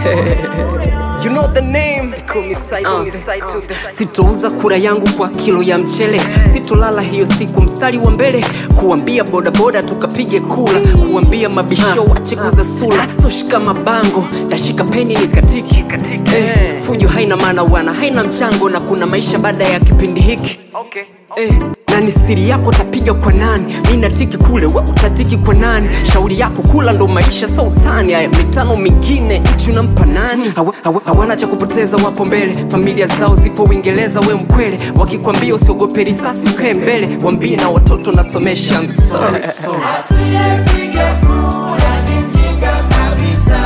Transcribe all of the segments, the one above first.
You know the name, call me Saitude. Sitouza kura yangu kwa kilo ya mchele. Sitolala hiyo siku mstari wa mbele. Kuambia boda boda tukapige kula. Kuambia mabisho wache kuza sula. Sitoshika mabango, tashika peni nikatiki. Fujo haina maana wana, haina mchango. Na kuna maisha baada ya kipindi hiki. Na ni siri yako tapiga kwa nani? Mina tiki kule, wewe utatiki kwa nani? Shauri yako kula ndo maisha so utani. Haya mitano mingine nchi unampa nani? Hawana cha kupoteza wapo mbele. Familia zao zipo Uingereza we mkwele. Wakikwambia usiogope risasi ukae mbele. Wambie na watoto nasomesha, I'm sorry. Asiyepiga kura ni mjinga kabisa.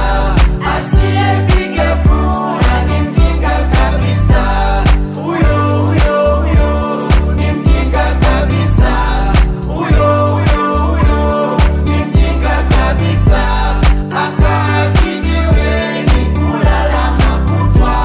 Asiyepiga kura ni mjinga kabisa. Huyo ni mjinga kabisa. Huyo ni mjinga kabisa. Akaa kijiweni kulala makutwa.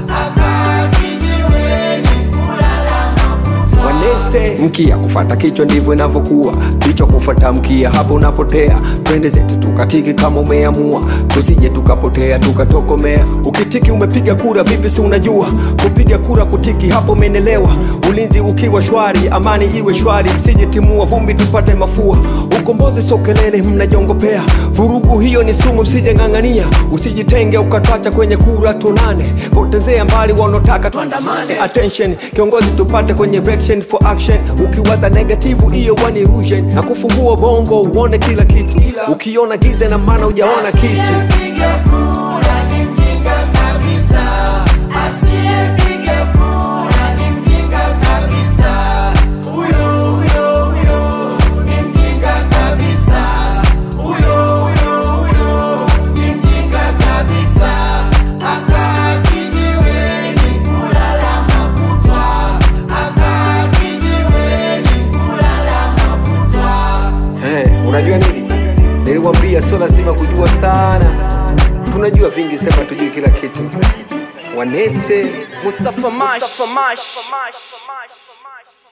Akaa kijiweni kulala makutwa. Wanese mkia kufata kichwa ndivyo inavyokuwa. Kichwa kufata mkia hapo unapotea. Twende zetu tukatiki kama umeamua. Tusije tukapotea tukatokomea. Ukitiki umepiga kura vipi si unajua? Kupiga kura kutiki hapo umenelewa. Ulinzi ukiwa shwari, amani iwe shwari. Msije timua vumbi tupate mafua. Ukombozi sokelele mnajongopea. Vurugu hiyo ni sumu msije ngangania. Usijitenge ukatwacha kwenye kura tonane. Potezea mbali wanotaka tuandamane. Attention kiongozi tupate kwenye direction for action. Ukiwaza negative hiyo wani illusion. Na kufungua bongo uone kila kitu. Ukiona giza na maana hujaona kitu. Asiyepiga kura ni mjinga kabisa. Asiyepiga kura ni mjinga kabisa. Huyo ni mjinga kabisa. Huyo ni mjinga kabisa. Akaa kijiweni kulala makutwa. Akaa kijiweni kulala makutwa. Unajua nini? Nilikwambia sio lazima kujua sana. Tunajua vingi, sema tujui kila kitu. Wanese Mustafa Mash.